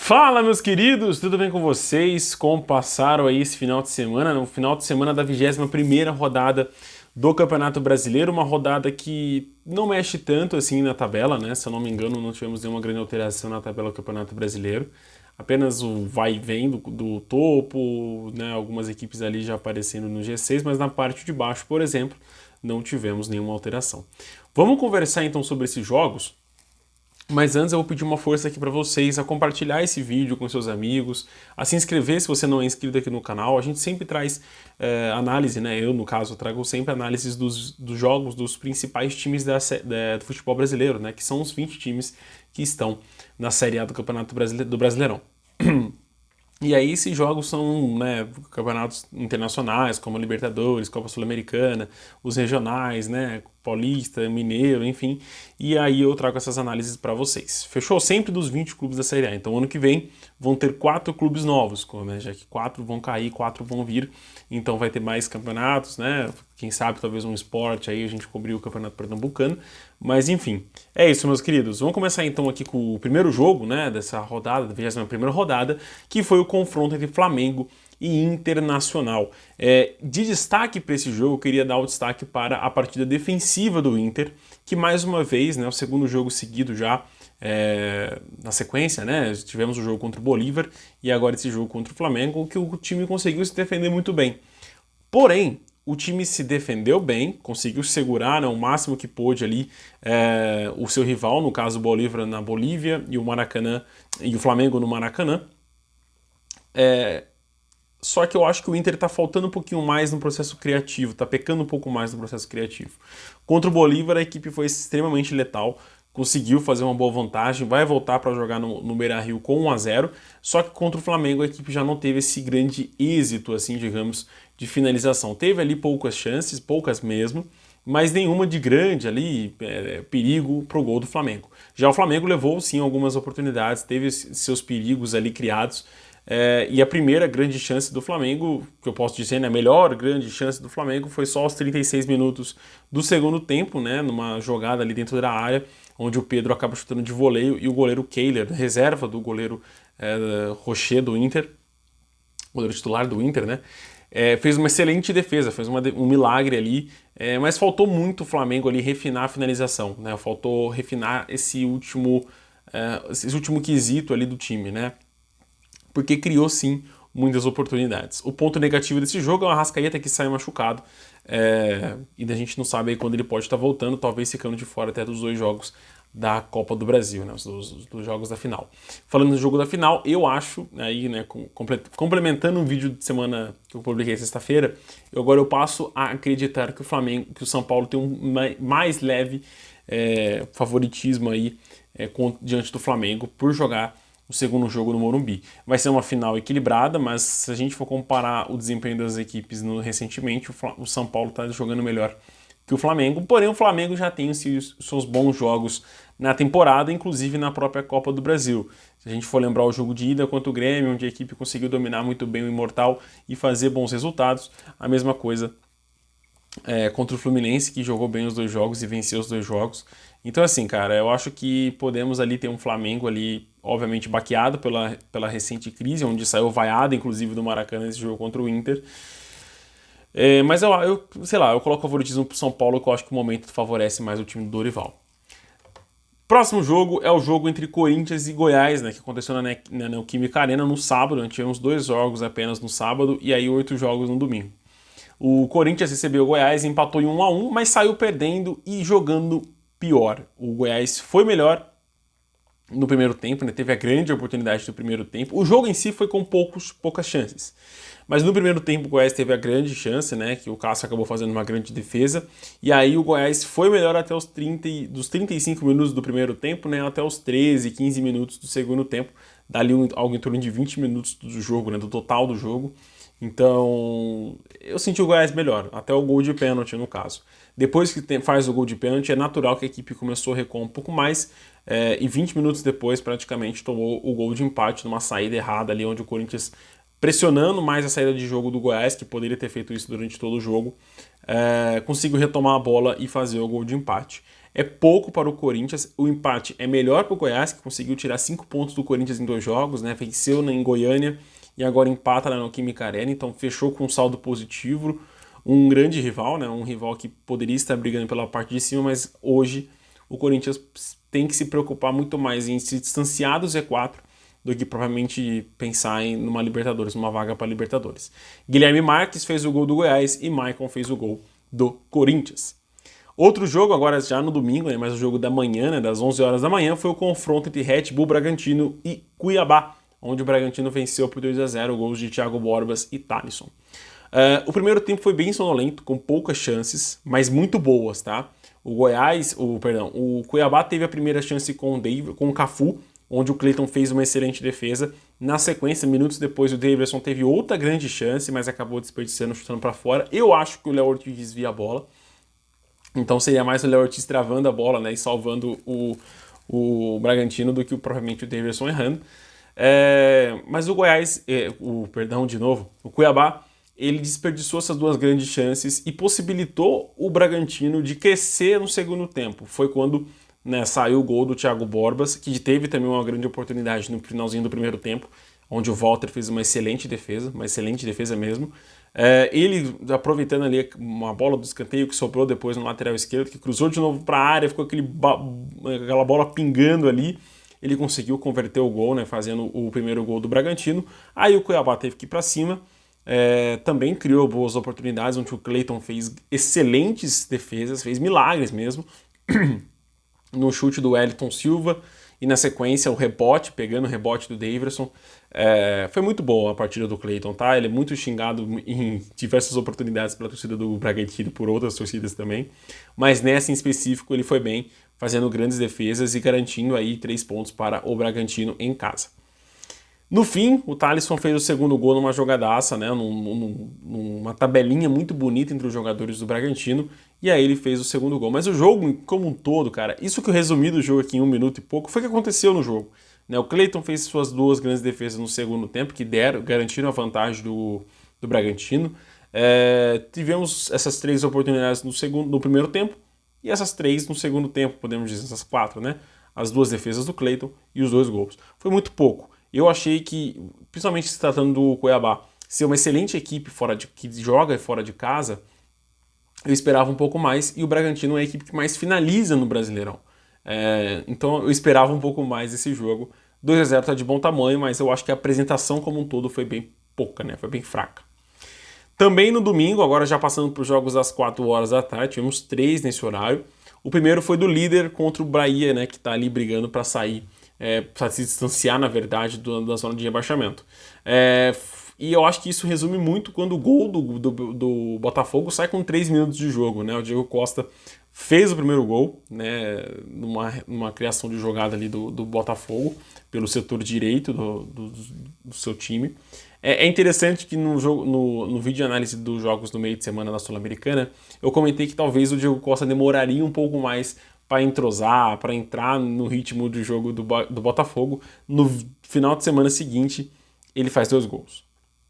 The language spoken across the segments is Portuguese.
Fala, meus queridos, tudo bem com vocês? Como passaram aí esse final de semana? No final de semana da 21ª rodada do Campeonato Brasileiro, uma rodada que não mexe tanto assim na tabela, né? Se eu não me engano, não tivemos nenhuma grande alteração na tabela do Campeonato Brasileiro. Apenas o vai e vem do topo, né? Algumas equipes ali já aparecendo no G6, mas na parte de baixo, por exemplo, não tivemos nenhuma alteração. Vamos conversar então sobre esses jogos? Mas antes eu vou pedir uma força aqui para vocês a compartilhar esse vídeo com seus amigos, a se inscrever se você não é inscrito aqui no canal. A gente sempre traz análise, né? Eu, no caso, trago sempre análises dos jogos dos principais times do futebol brasileiro, né? Que são os 20 times que estão na Série A do Campeonato do Brasileirão. E aí esses jogos são, né, campeonatos internacionais, como Libertadores, Copa Sul-Americana, os regionais, né, Paulista, Mineiro, enfim. E aí eu trago essas análises para vocês. Fechou? Sempre dos 20 clubes da Série A. Então ano que vem vão ter 4 clubes novos, né, já que 4 vão cair, 4 vão vir. Então vai ter mais campeonatos, né? Quem sabe talvez um esporte aí a gente cobriu o Campeonato Pernambucano. Mas enfim, é isso, meus queridos. Vamos começar então aqui com o primeiro jogo, né, dessa rodada, da 21ª rodada, que foi o confronto entre Flamengo e Internacional. De destaque para esse jogo, eu queria dar o destaque para a partida defensiva do Inter, que mais uma vez, né, o segundo jogo seguido já na sequência, né, tivemos o jogo contra o Bolívar e agora esse jogo contra o Flamengo, que o time conseguiu se defender muito bem. Porém, o time se defendeu bem, conseguiu segurar, né, o máximo que pôde ali o seu rival, no caso o Bolívar na Bolívia e o Maracanã e o Flamengo no Maracanã. Só que eu acho que o Inter está faltando um pouquinho mais no processo criativo, está pecando um pouco mais no processo criativo. Contra o Bolívar a equipe foi extremamente letal, conseguiu fazer uma boa vantagem, vai voltar para jogar no Beira-Rio com 1-0, só que contra o Flamengo a equipe já não teve esse grande êxito, assim, digamos, de finalização. Teve ali poucas chances, poucas mesmo, mas nenhuma de grande ali, perigo para o gol do Flamengo. Já o Flamengo levou sim algumas oportunidades, teve seus perigos ali criados, e a primeira grande chance do Flamengo, que eu posso dizer, né, a melhor grande chance do Flamengo foi só aos 36 minutos do segundo tempo, né, numa jogada ali dentro da área, onde o Pedro acaba chutando de voleio e o goleiro Kehler, reserva do goleiro Rocher do Inter, goleiro titular do Inter, né, fez uma excelente defesa, fez um milagre ali, mas faltou muito o Flamengo ali refinar a finalização, né, faltou refinar esse último quesito ali do time, né, porque criou sim muitas oportunidades. O ponto negativo desse jogo é o Arrascaeta que sai machucado, e a gente não sabe aí quando ele pode estar voltando, talvez ficando de fora até dos 2 jogos da Copa do Brasil, né, dos jogos da final. Falando do jogo da final, eu acho, aí, né, complementando um vídeo de semana que eu publiquei sexta-feira, agora eu passo a acreditar que que o São Paulo tem um mais leve favoritismo aí diante do Flamengo por jogar o segundo jogo no Morumbi. Vai ser uma final equilibrada, mas se a gente for comparar o desempenho das equipes recentemente, o São Paulo está jogando melhor que o Flamengo, porém o Flamengo já tem os seus bons jogos na temporada, inclusive na própria Copa do Brasil. Se a gente for lembrar o jogo de ida contra o Grêmio, onde a equipe conseguiu dominar muito bem o Imortal e fazer bons resultados, a mesma coisa contra o Fluminense, que jogou bem os 2 jogos e venceu os 2 jogos. Então assim, cara, eu acho que podemos ali ter um Flamengo ali, obviamente baqueado pela recente crise, onde saiu vaiado, inclusive, do Maracanã nesse jogo contra o Inter. Mas eu sei lá, eu coloco favoritismo pro São Paulo, que eu acho que o momento favorece mais o time do Dorival. Próximo jogo é o jogo entre Corinthians e Goiás, né, que aconteceu na Neoquímica Arena no sábado. Tivemos 2 jogos apenas no sábado e aí 8 jogos no domingo. O Corinthians recebeu o Goiás, empatou em 1-1, mas saiu perdendo e jogando pior. O Goiás foi melhor no primeiro tempo, né? Teve a grande oportunidade do primeiro tempo. O jogo em si foi com poucas chances. Mas no primeiro tempo o Goiás teve a grande chance, né? Que o Cássio acabou fazendo uma grande defesa. E aí o Goiás foi melhor até os 35 minutos do primeiro tempo, né? Até os 13, 15 minutos do segundo tempo. Dali algo em torno de 20 minutos do jogo, né? Do total do jogo. Então, eu senti o Goiás melhor, até o gol de pênalti no caso. Depois que faz o gol de pênalti, é natural que a equipe começou a recuar um pouco mais, e 20 minutos depois, praticamente, tomou o gol de empate numa saída errada ali, onde o Corinthians pressionando mais a saída de jogo do Goiás, que poderia ter feito isso durante todo o jogo, conseguiu retomar a bola e fazer o gol de empate. É pouco para o Corinthians, o empate é melhor para o Goiás, que conseguiu tirar 5 pontos do Corinthians em 2 jogos, né? Venceu em Goiânia e agora empata na Neoquímica Arena, então fechou com um saldo positivo. Um grande rival, né? Um rival que poderia estar brigando pela parte de cima, mas hoje o Corinthians tem que se preocupar muito mais em se distanciar do Z4 do que provavelmente pensar em numa Libertadores, numa vaga para Libertadores. Guilherme Marques fez o gol do Goiás e Maicon fez o gol do Corinthians. Outro jogo, agora já no domingo, né, mas o jogo da manhã, né, das 11 horas da manhã, foi o confronto entre Red Bull Bragantino e Cuiabá, onde o Bragantino venceu por 2-0, gols de Thiago Borbas e Thalisson. O primeiro tempo foi bem sonolento, com poucas chances, mas muito boas, tá? O Cuiabá teve a primeira chance com o Cafu, onde o Cleiton fez uma excelente defesa. Na sequência, minutos depois, o Davidson teve outra grande chance, mas acabou desperdiçando, chutando para fora. Eu acho que o Léo Ortiz desvia a bola. Então seria mais o Léo Ortiz travando a bola, né, e salvando o Bragantino do que provavelmente o Davidson errando. Mas o Cuiabá, ele desperdiçou essas duas grandes chances e possibilitou o Bragantino de crescer no segundo tempo. Foi quando, né, saiu o gol do Thiago Borbas, que teve também uma grande oportunidade no finalzinho do primeiro tempo, onde o Walter fez uma excelente defesa mesmo. Ele aproveitando ali uma bola do escanteio que sobrou depois no lateral esquerdo, que cruzou de novo para a área, ficou aquela bola pingando ali. Ele conseguiu converter o gol, né, fazendo o primeiro gol do Bragantino. Aí o Cuiabá teve que ir para cima. Também criou boas oportunidades, onde o Cleiton fez excelentes defesas, fez milagres mesmo. No chute do Wellington Silva e na sequência o rebote, pegando o rebote do Davidson. Foi muito boa a partida do Cleiton, tá? Ele é muito xingado em diversas oportunidades pela torcida do Bragantino e por outras torcidas também, mas nessa em específico ele foi bem, fazendo grandes defesas e garantindo aí 3 pontos para o Bragantino em casa. No fim, o Thalisson fez o segundo gol numa jogadaça, né, numa tabelinha muito bonita entre os jogadores do Bragantino, e aí ele fez o segundo gol. Mas o jogo como um todo, cara, isso que eu resumi do jogo aqui em 1 minuto e pouco, foi o que aconteceu no jogo. Né, o Cleiton fez suas 2 grandes defesas no segundo tempo, que garantiram a vantagem do Bragantino. Tivemos essas 3 oportunidades no primeiro tempo, e essas 3 no segundo tempo, podemos dizer, essas 4, né? As 2 defesas do Cleiton e os 2 gols. Foi muito pouco. Eu achei que, principalmente se tratando do Cuiabá, ser uma excelente equipe que joga fora de casa, eu esperava um pouco mais, e o Bragantino é a equipe que mais finaliza no Brasileirão. Então eu esperava um pouco mais desse jogo. 2-0 tá de bom tamanho, mas eu acho que a apresentação como um todo foi bem pouca, né? Foi bem fraca. Também no domingo, agora já passando para os jogos às 4 horas da tarde, tivemos 3 nesse horário. O primeiro foi do líder contra o Bahia, né, que está ali brigando para sair, para se distanciar, na verdade, da zona de rebaixamento. E eu acho que isso resume muito quando o gol do Botafogo sai com 3 minutos de jogo, né? O Diego Costa fez o primeiro gol, né, numa criação de jogada ali do Botafogo, pelo setor direito do seu time. É interessante que no vídeo de análise dos jogos no meio de semana da Sul-Americana, eu comentei que talvez o Diego Costa demoraria um pouco mais para entrosar, para entrar no ritmo de jogo do Botafogo. No final de semana seguinte, ele faz 2 gols.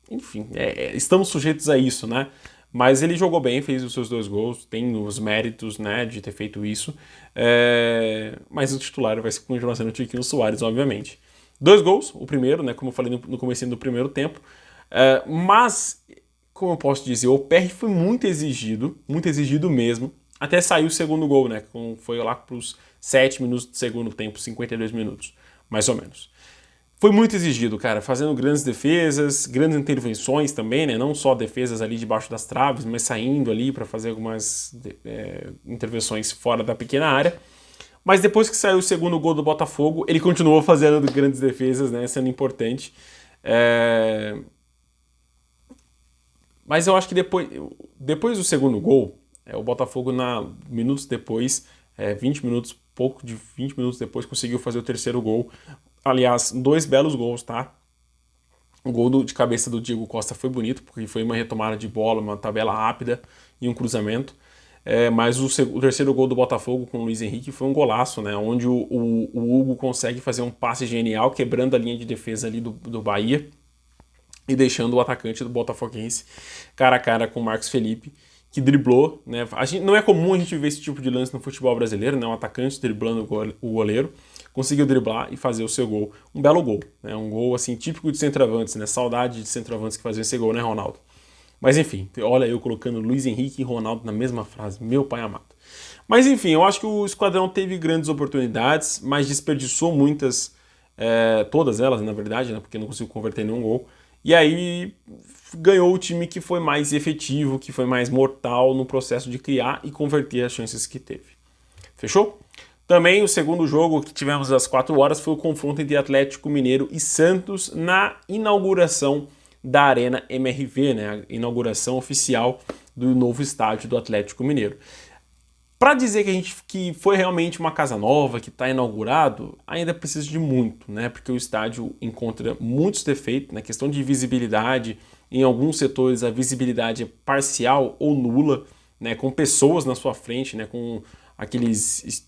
Enfim, estamos sujeitos a isso, né? Mas ele jogou bem, fez os seus 2 gols, tem os méritos, né, de ter feito isso. Mas o titular vai continuar sendo o Tiquinho Soares, obviamente. 2 gols, o primeiro, né, como eu falei no comecinho do primeiro tempo. Mas, como eu posso dizer, o PR foi muito exigido mesmo, até sair o segundo gol, né, foi lá para os 7 minutos do segundo tempo, 52 minutos, mais ou menos. Foi muito exigido, cara, fazendo grandes defesas, grandes intervenções também, né? Não só defesas ali debaixo das traves, mas saindo ali para fazer algumas intervenções fora da pequena área. Mas depois que saiu o segundo gol do Botafogo, ele continuou fazendo grandes defesas, né? Sendo importante. Mas eu acho que depois do segundo gol, o Botafogo, minutos depois, 20 minutos depois, conseguiu fazer o terceiro gol. Aliás, 2 belos gols, tá? O gol de cabeça do Diego Costa foi bonito, porque foi uma retomada de bola, uma tabela rápida e um cruzamento. Mas o terceiro gol do Botafogo com o Luiz Henrique foi um golaço, né? Onde o Hugo consegue fazer um passe genial, quebrando a linha de defesa ali do Bahia. e deixando o atacante do Botafoguense cara a cara com o Marcos Felipe, que driblou, né? Não é comum a gente ver esse tipo de lance no futebol brasileiro, né? Um atacante driblando o goleiro, conseguiu driblar e fazer o seu gol. Um belo gol, né? Um gol, assim, típico de centroavantes, né? Saudade de centroavantes que faziam esse gol, né, Ronaldo? Mas enfim, olha eu colocando Luiz Henrique e Ronaldo na mesma frase, meu pai amado. Mas enfim, eu acho que o Esquadrão teve grandes oportunidades, mas desperdiçou muitas, todas elas, na verdade, né? Porque não conseguiu converter nenhum gol. E aí ganhou o time que foi mais efetivo, que foi mais mortal no processo de criar e converter as chances que teve. Fechou? Também o segundo jogo que tivemos às 4 horas foi o confronto entre Atlético Mineiro e Santos na inauguração da Arena MRV, né? A inauguração oficial do novo estádio do Atlético Mineiro. Para dizer que foi realmente uma casa nova, que está inaugurado, ainda precisa de muito, né? Porque o estádio encontra muitos defeitos, na questão de visibilidade, em alguns setores a visibilidade é parcial ou nula, né? Com pessoas na sua frente, né? Com aqueles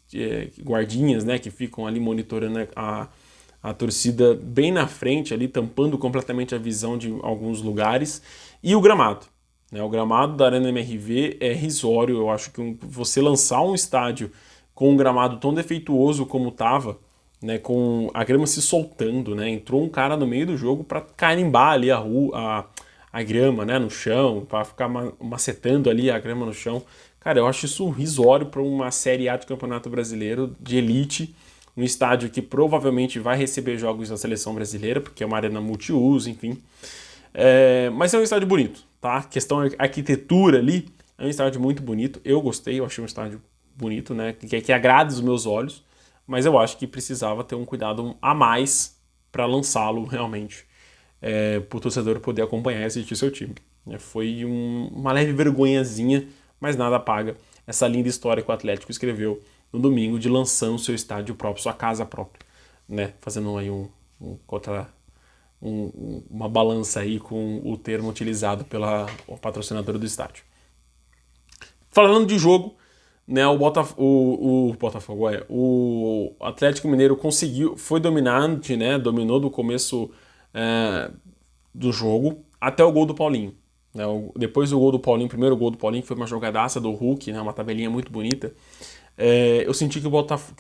guardinhas, né? Que ficam ali monitorando a torcida bem na frente, ali tampando completamente a visão de alguns lugares, e o gramado. O gramado da Arena MRV é risório. Eu acho que você lançar um estádio com um gramado tão defeituoso como estava, né, com a grama se soltando, né, entrou um cara no meio do jogo para carimbar ali a grama, né, no chão, para ficar macetando ali a grama no chão. Cara, eu acho isso risório para uma Série A de Campeonato Brasileiro de elite, um estádio que provavelmente vai receber jogos da seleção brasileira, porque é uma arena multiuso, enfim. Mas é um estádio bonito, tá? A questão da arquitetura ali é um estádio muito bonito. Eu gostei, eu achei um estádio bonito, né? Que agrada os meus olhos, mas eu acho que precisava ter um cuidado a mais para lançá-lo realmente, para o torcedor poder acompanhar e assistir seu time. Foi uma leve vergonhazinha, mas nada apaga essa linda história que o Atlético escreveu no domingo de lançando seu estádio próprio, sua casa própria, né? Fazendo aí uma balança aí com o termo utilizado pela patrocinadora do estádio. Falando de jogo, né, o Botafogo, o Atlético Mineiro foi dominante, né, dominou do começo do jogo até o gol do Paulinho. Né, depois do gol do Paulinho, primeiro gol do Paulinho, que foi uma jogadaça do Hulk, né, uma tabelinha muito bonita, eu senti que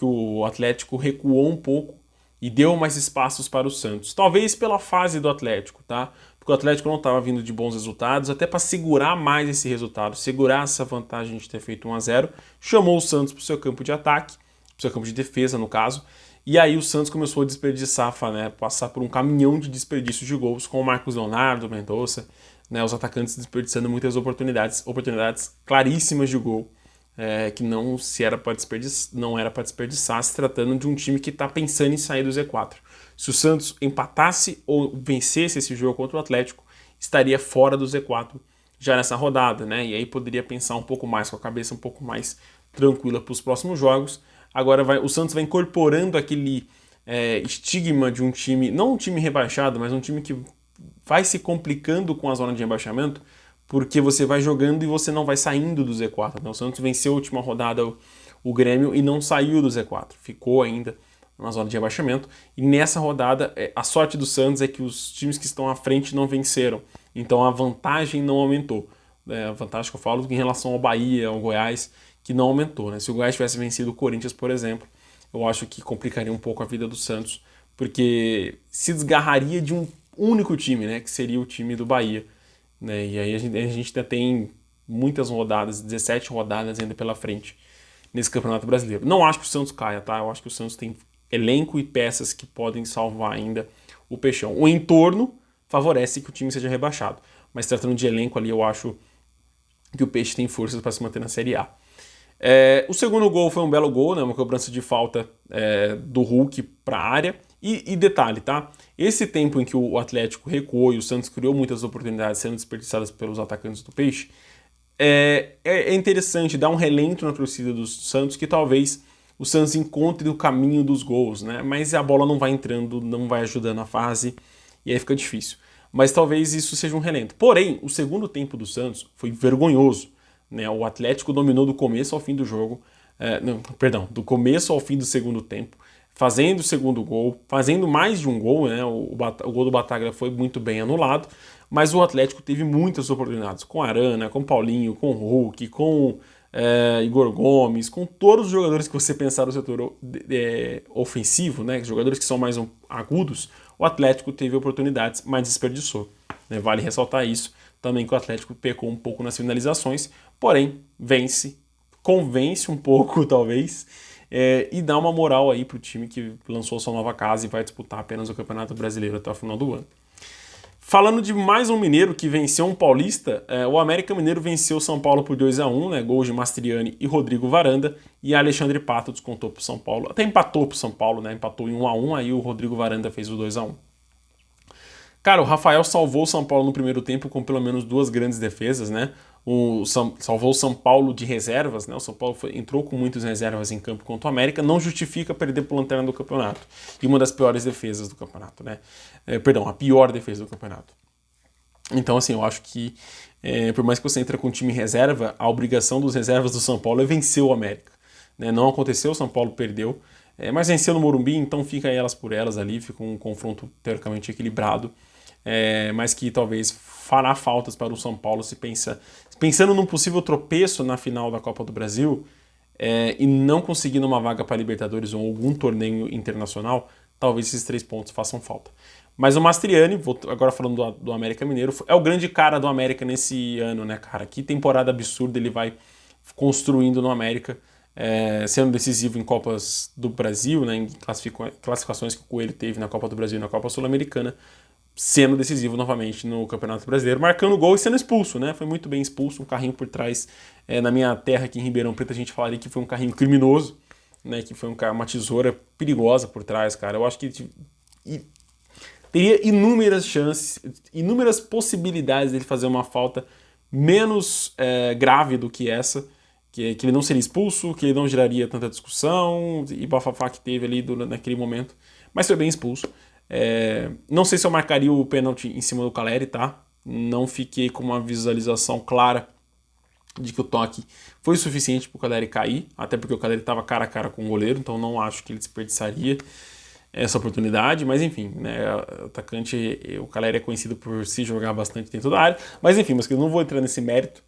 o Atlético recuou um pouco e deu mais espaços para o Santos. Talvez pela fase do Atlético, tá? Porque o Atlético não estava vindo de bons resultados, até para segurar mais esse resultado, segurar essa vantagem de ter feito 1-0, chamou o Santos para o seu campo de ataque, para o seu campo de defesa, no caso, e aí o Santos começou a desperdiçar, né? Passar por um caminhão de desperdício de gols com o Marcos Leonardo, Mendonça, né? Os atacantes desperdiçando muitas oportunidades claríssimas de gol. Que não era para desperdiçar, se tratando de um time que está pensando em sair do Z4. Se o Santos empatasse ou vencesse esse jogo contra o Atlético, estaria fora do Z4 já nessa rodada, né? E aí poderia pensar um pouco mais, com a cabeça um pouco mais tranquila para os próximos jogos. Agora o Santos vai incorporando aquele estigma de um time, não um time rebaixado, mas um time que vai se complicando com a zona de rebaixamento, porque você vai jogando e você não vai saindo do Z4. Né? O Santos venceu a última rodada o Grêmio e não saiu do Z4. Ficou ainda na zona de rebaixamento. E nessa rodada, a sorte do Santos é que os times que estão à frente não venceram. Então a vantagem não aumentou. A vantagem que eu falo em relação ao Bahia, ao Goiás, que não aumentou. Né? Se o Goiás tivesse vencido o Corinthians, por exemplo, eu acho que complicaria um pouco a vida do Santos, porque se desgarraria de um único time, né? Que seria o time do Bahia. Né? E aí a gente ainda tem muitas rodadas, 17 rodadas ainda pela frente nesse Campeonato Brasileiro. Não acho que o Santos caia, tá? Eu acho que o Santos tem elenco e peças que podem salvar ainda o Peixão. O entorno favorece que o time seja rebaixado, mas tratando de elenco ali, eu acho que o Peixe tem forças para se manter na Série A. O segundo gol foi um belo gol, né? Uma cobrança de falta do Hulk para a área. E detalhe, tá? Esse tempo em que o Atlético recuou e o Santos criou muitas oportunidades sendo desperdiçadas pelos atacantes do Peixe, é interessante dar um relento na torcida do Santos que talvez o Santos encontre o caminho dos gols, né? Mas a bola não vai entrando, não vai ajudando a fase e aí fica difícil. Mas talvez isso seja um relento. Porém, o segundo tempo do Santos foi vergonhoso. Né? O Atlético dominou do começo ao fim do jogo, do começo ao fim do segundo tempo. fazendo o segundo gol, fazendo mais de um gol, né? O gol do Bataglia foi muito bem anulado, mas o Atlético teve muitas oportunidades, com Arana, com Paulinho, com Hulk, com Igor Gomes, com todos os jogadores que você pensar no setor ofensivo, né? Jogadores que são mais agudos, o Atlético teve oportunidades, mas desperdiçou. Né? Vale ressaltar isso, também que o Atlético pecou um pouco nas finalizações, porém vence, convence um pouco talvez, e dá uma moral aí pro time que lançou sua nova casa e vai disputar apenas o Campeonato Brasileiro até o final do ano. Falando de mais um mineiro que venceu um paulista, o América Mineiro venceu o São Paulo por 2-1, né, gols de Mastriani e Rodrigo Varanda, e Alexandre Pato descontou pro São Paulo, até empatou pro São Paulo, né, empatou em 1-1, aí o Rodrigo Varanda fez o 2-1. Cara, o Rafael salvou o São Paulo no primeiro tempo com pelo menos duas grandes defesas, né? Salvou o São Paulo de reservas, né? O São Paulo entrou com muitas reservas em campo contra o América, não justifica perder pro lanterna do campeonato. E uma das piores defesas do campeonato, né? Perdão, a pior defesa do campeonato. Então, assim, eu acho que, por mais que você entre com um time reserva, a obrigação dos reservas do São Paulo é vencer o América. Né? Não aconteceu, o São Paulo perdeu, mas venceu no Morumbi, então fica elas por elas ali, fica um confronto teoricamente equilibrado. Mas que talvez fará faltas para o São Paulo pensando num possível tropeço na final da Copa do Brasil e não conseguindo uma vaga para a Libertadores ou algum torneio internacional, talvez esses 3 pontos façam falta. Mas o Mastriani, agora falando do América Mineiro, é o grande cara do América nesse ano, né, cara? Que temporada absurda ele vai construindo no América, sendo decisivo em Copas do Brasil, né, em classificações que o Coelho teve na Copa do Brasil e na Copa Sul-Americana, sendo decisivo novamente no Campeonato Brasileiro, marcando gol e sendo expulso, né? Foi muito bem expulso, um carrinho por trás. Na minha terra aqui em Ribeirão Preto a gente falaria que foi um carrinho criminoso, né? Que foi uma tesoura perigosa por trás, cara. Eu acho que teria inúmeras chances, inúmeras possibilidades dele fazer uma falta menos grave do que essa, que ele não seria expulso, que ele não geraria tanta discussão e bafafá que teve ali naquele momento, mas foi bem expulso. Não sei se eu marcaria o pênalti em cima do Caleri, tá? Não fiquei com uma visualização clara de que o toque foi suficiente para o Caleri cair, até porque o Caleri estava cara a cara com o goleiro, então não acho que ele desperdiçaria essa oportunidade, mas enfim, né, o atacante, o Caleri é conhecido por se jogar bastante dentro da área, mas enfim, eu não vou entrar nesse mérito.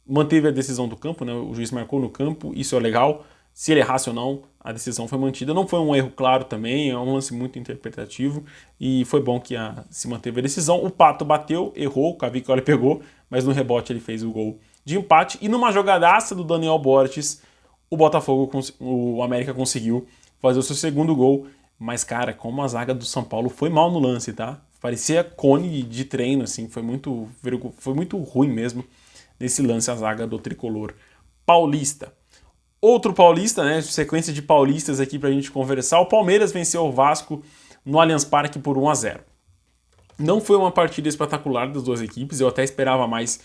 Manteve a decisão do campo, né, o juiz marcou no campo, isso é legal. Se ele errasse ou não, a decisão foi mantida. Não foi um erro claro também, é um lance muito interpretativo e foi bom que se manteve a decisão. O Pato bateu, errou, o Cavicchioli pegou, mas no rebote ele fez o gol de empate. E numa jogadaça do Daniel Borges, o América conseguiu fazer o seu segundo gol. Mas, cara, como a zaga do São Paulo foi mal no lance, tá? Parecia cone de treino, assim, foi muito ruim mesmo nesse lance a zaga do tricolor paulista. Outro paulista, né? Sequência de paulistas aqui pra gente conversar. O Palmeiras venceu o Vasco no Allianz Parque por 1-0. Não foi uma partida espetacular das duas equipes, eu até esperava mais.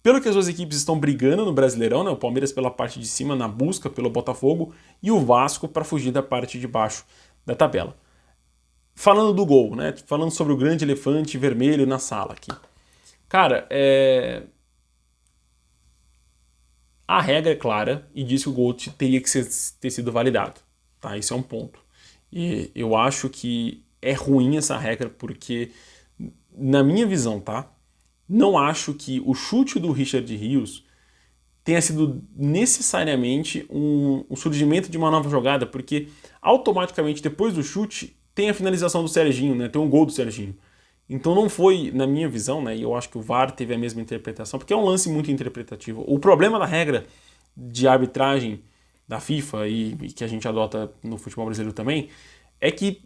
Pelo que as duas equipes estão brigando no Brasileirão, né? O Palmeiras pela parte de cima na busca pelo Botafogo e o Vasco para fugir da parte de baixo da tabela. Falando do gol, né? Falando sobre o grande elefante vermelho na sala aqui. Cara, a regra é clara e diz que o gol teria que ter sido validado. Tá? Isso é um ponto. E eu acho que é ruim essa regra porque, na minha visão, tá? Não acho que o chute do Richard Rios tenha sido necessariamente um surgimento de uma nova jogada, porque automaticamente depois do chute tem a finalização do Serginho, né? Tem um gol do Serginho. Então não foi, na minha visão, né, e eu acho que o VAR teve a mesma interpretação, porque é um lance muito interpretativo. O problema da regra de arbitragem da FIFA e que a gente adota no futebol brasileiro também, é que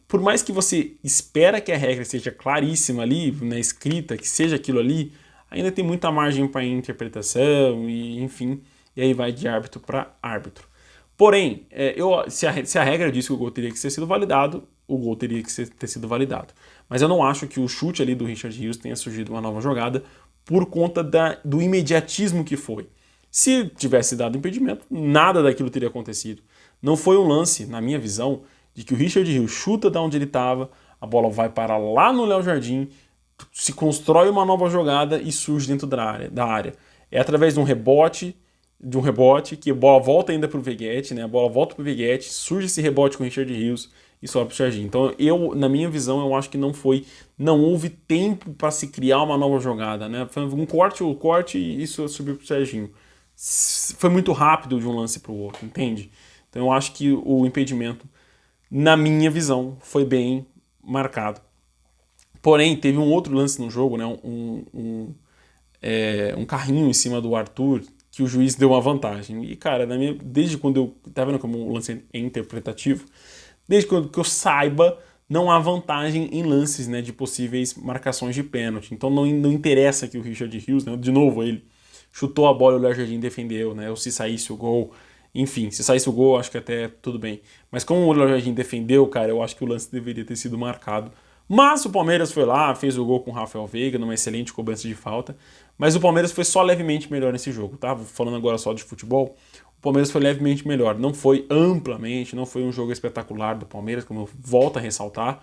por mais que você espera que a regra seja claríssima ali, na escrita, que seja aquilo ali, ainda tem muita margem para interpretação e enfim, e aí vai de árbitro para árbitro. Porém, se a regra diz que o gol teria que ter sido validado, o gol teria que ter sido validado. Mas eu não acho que o chute ali do Richard Rios tenha surgido uma nova jogada por conta do imediatismo que foi. Se tivesse dado impedimento, nada daquilo teria acontecido. Não foi um lance, na minha visão, de que o Richard Rios chuta de onde ele estava, a bola vai para lá no Léo Jardim, se constrói uma nova jogada e surge dentro da área. É através de um rebote de um rebote, que a bola volta ainda pro Veguete, né? A bola volta pro Veguete, surge esse rebote com o Richard Rios e sobe pro Serginho. Então, na minha visão, eu acho que não houve tempo para se criar uma nova jogada, né? Foi um corte e isso subiu pro Serginho. Foi muito rápido de um lance pro outro, entende? Então, eu acho que o impedimento, na minha visão, foi bem marcado. Porém, teve um outro lance no jogo, né? Um carrinho em cima do Arthur, que o juiz deu uma vantagem. E, cara, desde quando eu... Tá vendo como o lance é interpretativo? Desde quando que eu saiba, não há vantagem em lances, né, de possíveis marcações de pênalti. Então não interessa que o Richard Rios, né, de novo, ele chutou a bola e o Léo Jardim defendeu, né, ou se saísse o gol. Enfim, se saísse o gol, acho que até tudo bem. Mas como o Léo Jardim defendeu, cara, eu acho que o lance deveria ter sido marcado. Mas o Palmeiras foi lá, fez o gol com o Rafael Veiga, numa excelente cobrança de falta. Mas o Palmeiras foi só levemente melhor nesse jogo, tá? Falando agora só de futebol, o Palmeiras foi levemente melhor. Não foi amplamente, não foi um jogo espetacular do Palmeiras, como eu volto a ressaltar.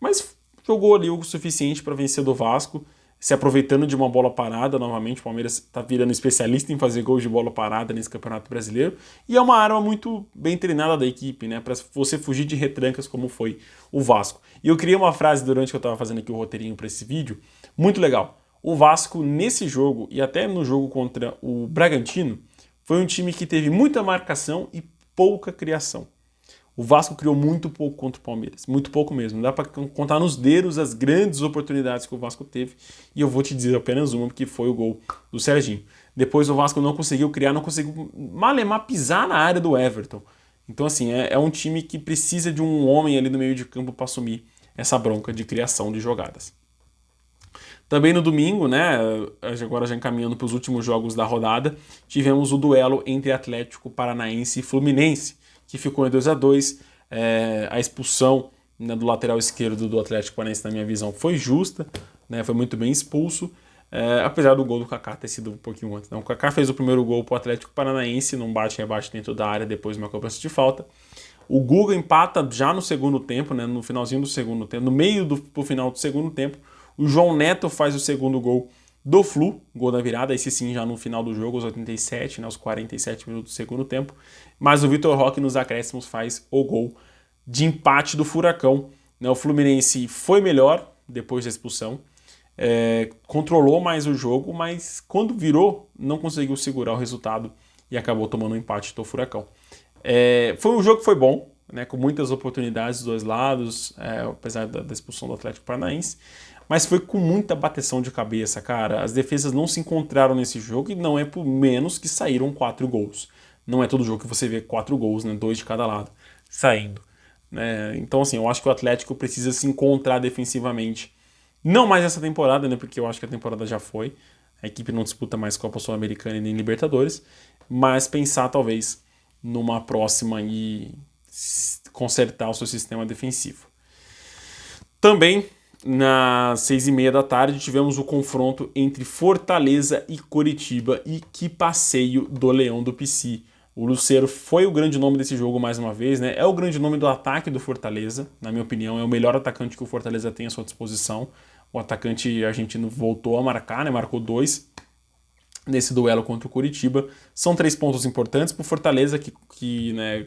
Mas jogou ali o suficiente para vencer do Vasco, se aproveitando de uma bola parada. Novamente, o Palmeiras está virando especialista em fazer gols de bola parada nesse Campeonato Brasileiro. E é uma arma muito bem treinada da equipe, né? Para você fugir de retrancas como foi o Vasco. E eu criei uma frase durante que eu estava fazendo aqui o roteirinho para esse vídeo, muito legal. O Vasco, nesse jogo, e até no jogo contra o Bragantino, foi um time que teve muita marcação e pouca criação. O Vasco criou muito pouco contra o Palmeiras, muito pouco mesmo. Não dá para contar nos dedos as grandes oportunidades que o Vasco teve, e eu vou te dizer apenas uma, porque foi o gol do Serginho. Depois o Vasco não conseguiu criar, não conseguiu malemar pisar na área do Everton. Então, assim, é um time que precisa de um homem ali no meio de campo para assumir essa bronca de criação de jogadas. Também no domingo, né, agora já encaminhando para os últimos jogos da rodada, tivemos o duelo entre Atlético Paranaense e Fluminense, que ficou em 2-2. A expulsão, né, do lateral esquerdo do Atlético Paranaense, na minha visão, foi justa, né, foi muito bem expulso, apesar do gol do Kaká ter sido um pouquinho antes. Né? O Kaká fez o primeiro gol para o Atlético Paranaense, num bate-rebate dentro da área, depois de uma cobrança de falta. O Guga empata já no segundo tempo, né, no finalzinho do segundo tempo, no meio do final do segundo tempo. O João Neto faz o segundo gol do Flu, gol da virada, esse sim já no final do jogo, aos 87, né, aos 47 minutos do segundo tempo. Mas o Vitor Roque nos acréscimos faz o gol de empate do Furacão. Né, o Fluminense foi melhor depois da expulsão, controlou mais o jogo, mas quando virou não conseguiu segurar o resultado e acabou tomando um empate do Furacão. Foi um jogo que foi bom, né, com muitas oportunidades dos dois lados, apesar da expulsão do Atlético Paranaense. Mas foi com muita bateção de cabeça, cara. As defesas não se encontraram nesse jogo e não é por menos que saíram 4 gols. Não é todo jogo que você vê 4 gols, né? 2 de cada lado, saindo. Então, assim, eu acho que o Atlético precisa se encontrar defensivamente. Não mais essa temporada, né? Porque eu acho que a temporada já foi. A equipe não disputa mais Copa Sul-Americana e nem Libertadores. Mas pensar, talvez, numa próxima e consertar o seu sistema defensivo. Também, nas 6h30 da tarde, tivemos o confronto entre Fortaleza e Coritiba, e que passeio do Leão do Pici. O Lucero foi o grande nome desse jogo mais uma vez, né? É o grande nome do ataque do Fortaleza, na minha opinião, é o melhor atacante que o Fortaleza tem à sua disposição. O atacante argentino voltou a marcar, né? Marcou 2 nesse duelo contra o Coritiba. São 3 pontos importantes para o Fortaleza, que né,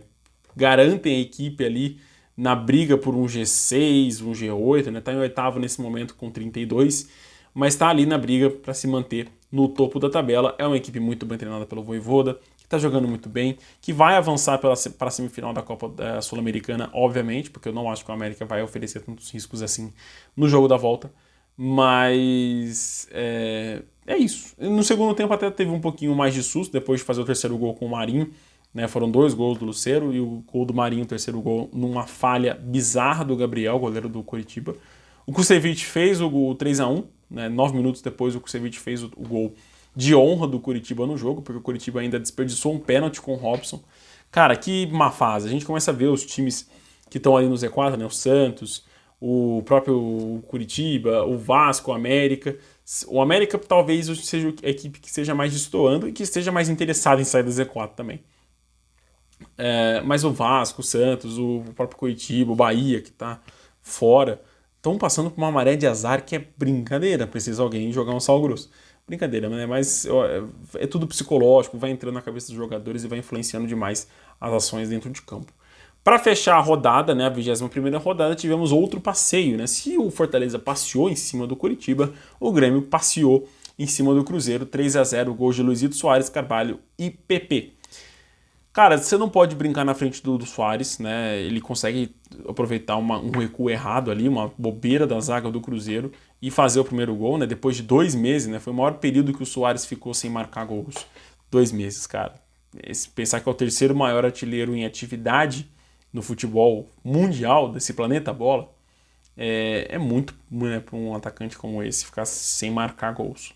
garantem a equipe ali na briga por um G6, um G8, né? Tá em oitavo nesse momento com 32, mas está ali na briga para se manter no topo da tabela. É uma equipe muito bem treinada pelo Vojvoda, que está jogando muito bem, que vai avançar para a semifinal da Copa Sul-Americana, obviamente, porque eu não acho que o América vai oferecer tantos riscos assim no jogo da volta, mas é isso. No segundo tempo até teve um pouquinho mais de susto, depois de fazer o terceiro gol com o Marinho. Né, foram 2 gols do Lucero e o gol do Marinho, o terceiro gol, numa falha bizarra do Gabriel, goleiro do Coritiba. O Kusevich fez o 3-1, né, 9 minutos depois o Kusevich fez o gol de honra do Coritiba no jogo, porque o Coritiba ainda desperdiçou um pênalti com o Robson. Cara, que má fase. A gente começa a ver os times que estão ali no Z4, né, o Santos, o próprio Coritiba, o Vasco, o América. O América talvez seja a equipe que esteja mais destoando e que esteja mais interessada em sair do Z4 também. Mas o Vasco, o Santos, o próprio Coritiba, o Bahia, que está fora, estão passando por uma maré de azar que é brincadeira. Precisa alguém jogar um sal grosso. Brincadeira, né? Mas é tudo psicológico, vai entrando na cabeça dos jogadores e vai influenciando demais as ações dentro de campo. Para fechar a rodada, né, a 21ª rodada, tivemos outro passeio, né? Se o Fortaleza passeou em cima do Coritiba, o Grêmio passeou em cima do Cruzeiro, 3-0, gols de Luizito Soares, Carvalho e PP. Cara, você não pode brincar na frente do Soares, né? Ele consegue aproveitar um recuo errado ali, uma bobeira da zaga do Cruzeiro e fazer o primeiro gol, né? Depois de 2 meses, né? Foi o maior período que o Soares ficou sem marcar gols. 2 meses, cara. Pensar que é o terceiro maior artilheiro em atividade no futebol mundial desse planeta bola é muito, né, para um atacante como esse ficar sem marcar gols.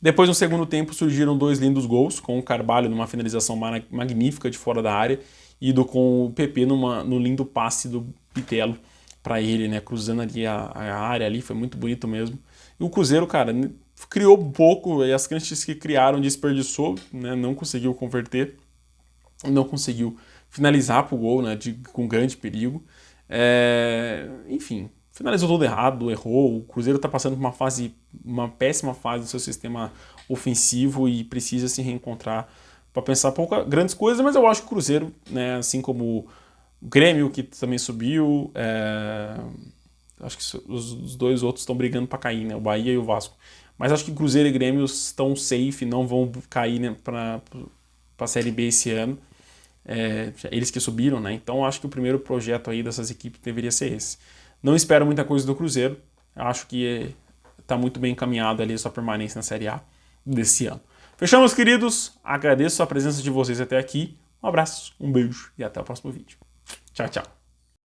Depois, no segundo tempo, surgiram 2 lindos gols, com o Carvalho numa finalização magnífica de fora da área e com o PP no lindo passe do Bitelo para ele, né, cruzando ali a área ali, foi muito bonito mesmo. E o Cruzeiro, cara, criou um pouco, e as chances que criaram desperdiçou, né, não conseguiu converter, não conseguiu finalizar pro gol, né, com grande perigo. Enfim, finalizou tudo errado, errou. O Cruzeiro está passando por uma péssima fase do seu sistema ofensivo e precisa se reencontrar para pensar grandes coisas, mas eu acho que o Cruzeiro, né, assim como o Grêmio, que também subiu, acho que os 2 outros estão brigando para cair, né, o Bahia e o Vasco. Mas acho que Cruzeiro e Grêmio estão safe, não vão cair, né, para a Série B esse ano. Eles que subiram, né? Então acho que o primeiro projeto aí dessas equipes deveria ser esse. Não espero muita coisa do Cruzeiro. Acho que está muito bem encaminhado ali a sua permanência na Série A desse ano. Fechamos, queridos. Agradeço a presença de vocês até aqui. Um abraço, um beijo e até o próximo vídeo. Tchau, tchau.